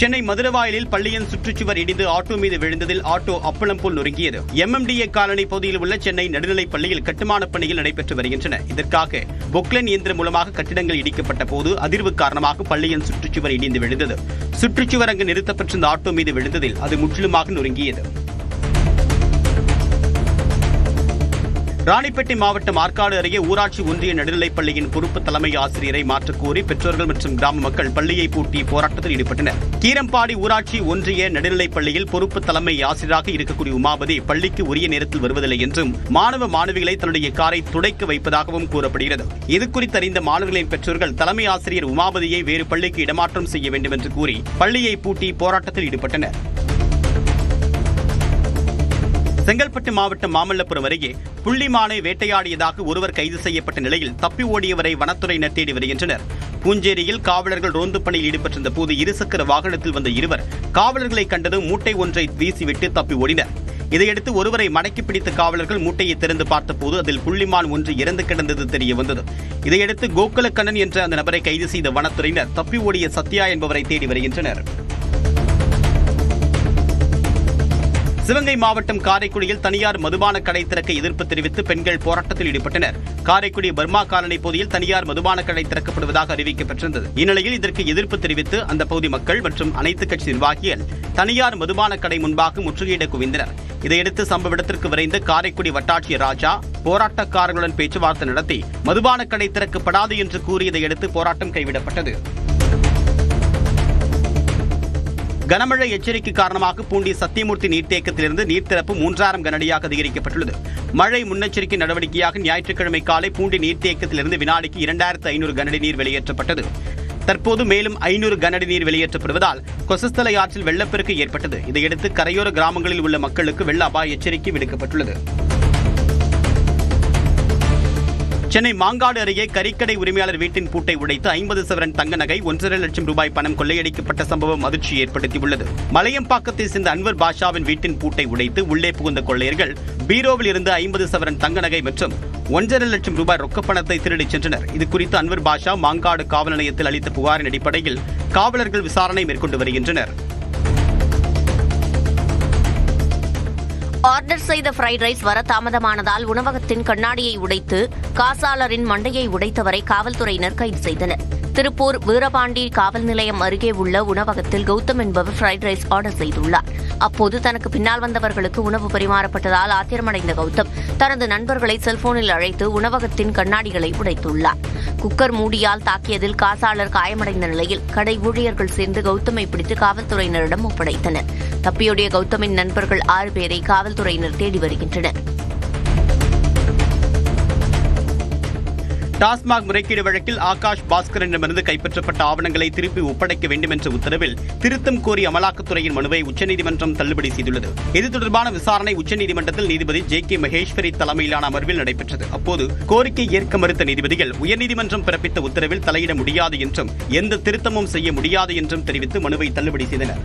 சென்னை மதுரவாயலில் பள்ளியின் சுற்றுச்சுவர் இடிந்து ஆட்டோ மீது விழுந்ததில் ஆட்டோ அப்பளம் போல் நொறுங்கியது. MMDA காலனி பகுதியில் உள்ள சென்னை நடுநிலைப் பள்ளியில் கட்டுமானப் பணிகள் நடைபெற்று வருகின்றன. இதற்காக பொக்லைன் இயந்திரம் மூலமாக கட்டிடங்கள் இடிக்கப்பட்ட போது அதிர்வு காரணமாக பள்ளியின் சுற்றுச்சுவர் இடிந்து விழுந்தது. சுற்றுச்சுவர் அங்கு நிறுத்தப்பட்டிருந்த ஆட்டோ மீது விழுந்ததில் அது முற்றிலுமாக நொறுங்கியது. ராணிப்பேட்டை மாவட்டம் ஆற்காடு அருகே ஊராட்சி ஒன்றிய நடுநிலைப் பள்ளியின் பொறுப்பு தலைமை ஆசிரியரை மாற்றக் கோரி பெற்றோர்கள் மற்றும் கிராம மக்கள் பள்ளியை பூட்டி போராட்டத்தில் ஈடுபட்டனர். கீரம்பாடி ஊராட்சி ஒன்றிய நடுநிலைப் பள்ளியில் பொறுப்பு தலைமை ஆசிரியராக இருக்கக்கூடிய உமாபதி பள்ளிக்கு உரிய நேரத்தில் வருவதில்லை என்றும் மாணவ மாணவிகளை தன்னுடைய காரை துடைக்க வைப்பதாகவும் கூறப்படுகிறது. இதுகுறித்து அறிந்த மாணவர்களின் பெற்றோர்கள் தலைமை ஆசிரியர் உமாபதியை வேறு பள்ளிக்கு இடமாற்றம் செய்ய வேண்டும் என்று கூறி பள்ளியை பூட்டி போராட்டத்தில் ஈடுபட்டனர். செங்கல்பட்டு மாவட்டம் மாமல்லபுரம் அருகே புள்ளிமானை வேட்டையாடியதாக ஒருவர் கைது செய்யப்பட்ட நிலையில் தப்பி ஓடியவரை வனத்துறையினர் தேடி வருகின்றனர். பூஞ்சேரியில் காவலர்கள் ரோந்து பணியில் ஈடுபட்டிருந்த போது இருசக்கர வாகனத்தில் வந்த இருவர் காவலர்களை கண்டதும் மூட்டை ஒன்றை வீசிவிட்டு தப்பி ஓடினர். இதையடுத்து ஒருவரை மடக்கி பிடித்த காவலர்கள் மூட்டையை திறந்து பார்த்தபோது அதில் புள்ளிமான் ஒன்று இறந்து கிடந்தது தெரிய வந்தது. இதையடுத்து கோகுலக்கண்ணன் என்ற அந்த நபரை கைது செய்த வனத்துறையினர் தப்பி ஓடிய சத்யா என்பவரை தேடி வருகின்றனர். சிவகங்கை மாவட்டம் காரைக்குடியில் தனியார் மதுபான கடை திறக்க எதிர்ப்பு தெரிவித்து பெண்கள் போராட்டத்தில் ஈடுபட்டனர். காரைக்குடி பர்மா காலனி பகுதியில் தனியார் மதுபான கடை திறக்கப்படுவதாக அறிவிக்கப்பட்டிருந்தது. இந்நிலையில் இதற்கு எதிர்ப்பு தெரிவித்து அந்த பகுதி மக்கள் மற்றும் அனைத்து கட்சி நிர்வாகிகள் தனியார் மதுபான கடை முன்பாக முற்றுகையிட குவிந்தனர். இதையடுத்து சம்பவ இடத்திற்கு விரைந்த காரைக்குடி வட்டாட்சியர் ராஜா போராட்டக்காரர்களுடன் பேச்சுவார்த்தை நடத்தி மதுபான கடை திறக்கப்படாது என்று கூறியதையடுத்து போராட்டம் கைவிடப்பட்டது. கனமழை எச்சரிக்கை காரணமாக பூண்டி சத்தியமூர்த்தி நீர்த்தேக்கத்திலிருந்து நீர் திறப்பு 3000 கனஅடியாக அதிகரிக்கப்பட்டுள்ளது. மழை முன்னெச்சரிக்கை நடவடிக்கையாக ஞாயிற்றுக்கிழமை காலை பூண்டி நீர்த்தேக்கத்திலிருந்து வினாடிக்கு 2500 கனஅடி நீர் வெளியேற்றப்பட்டது. தற்போது மேலும் 500 கனஅடி நீர் வெளியேற்றப்படுவதால் கொசஸ்தலை ஆற்றில் வெள்ளப்பெருக்கு ஏற்பட்டது. இதையடுத்து கரையோர கிராமங்களில் உள்ள மக்களுக்கு வெள்ள அபாய எச்சரிக்கை விடுக்கப்பட்டுள்ளது. சென்னை மாங்காடு அருகே கறிக்கடை உரிமையாளர் வீட்டின் பூட்டை உடைத்து 50 சவரன் தங்க நகை 1.5 லட்சம் ரூபாய் பணம் கொள்ளையடிக்கப்பட்ட சம்பவம் அதிர்ச்சி ஏற்படுத்தியுள்ளது. மலையம்பாக்கத்தை சேர்ந்த அன்வர் பாஷாவின் வீட்டின் பூட்டை உடைத்து உள்ளே புகுந்த கொள்ளையர்கள் பீரோவில் இருந்து 50 சவரன் தங்க நகை மற்றும் 1.5 லட்சம் ரூபாய் ரொக்கப்பணத்தை திருடிச் சென்றனர். இதுகுறித்து அன்வர் பாஷா மாங்காடு காவல் நிலையத்தில் அளித்த புகாரின் அடிப்படையில் காவலர்கள் விசாரணை மேற்கொண்டு வருகின்றனர். ஆர்டர் செய்த ஃப்ரைட் ரைஸ் வர தாமதமானதால் உணவகத்தின் கண்ணாடியை உடைத்து காசாளரின் மண்டையை உடைத்தவரை காவல்துறையினர் கைது செய்தனர். திருப்பூர் வீரபாண்டி காவல் நிலையம் அருகே உள்ள உணவகத்தில் கௌதம் என்பவர் ஃப்ரைட் ரைஸ் ஆர்டர் செய்துள்ளார். அப்போது தனக்கு பின்னால் வந்தவர்களுக்கு உணவு பரிமாறப்பட்டதால் ஆத்திரமடைந்த கௌதம் தனது நண்பர்களை செல்போனில் அழைத்து உணவகத்தின் கண்ணாடிகளை உடைத்துள்ளார். குக்கர் மூடியால் தாக்கியதில் காசாளர் காயமடைந்த நிலையில் கடை ஊழியர்கள் சேர்ந்து கௌதமை பிடித்து காவல்துறையினரிடம் ஒப்படைத்தனர். தப்பியோடிய கௌதமின் நண்பர்கள் 6 பேரை காவல்துறையினர் தேடி வருகின்றனர். டாஸ்மாக் முறைகேடு வழக்கில் ஆகாஷ் பாஸ்கரனிடமிருந்து கைப்பற்றப்பட்ட ஆவணங்களை திருப்பி ஒப்படைக்க வேண்டும் என்ற உத்தரவில் திருத்தம் கோரி அமலாக்கத்துறையின் மனுவை உச்சநீதிமன்றம் தள்ளுபடி செய்துள்ளது. இது தொடர்பான விசாரணை உச்சநீதிமன்றத்தில் நீதிபதி JK மகேஸ்வரி தலைமையிலான அமர்வில் நடைபெற்றது. அப்போது கோரிக்கை ஏற்க மறுத்த நீதிபதிகள் உயர்நீதிமன்றம் பிறப்பித்த உத்தரவில் தலையிட முடியாது என்றும் எந்த திருத்தமும் செய்ய முடியாது என்றும் தெரிவித்து மனுவை தள்ளுபடி செய்தனர்.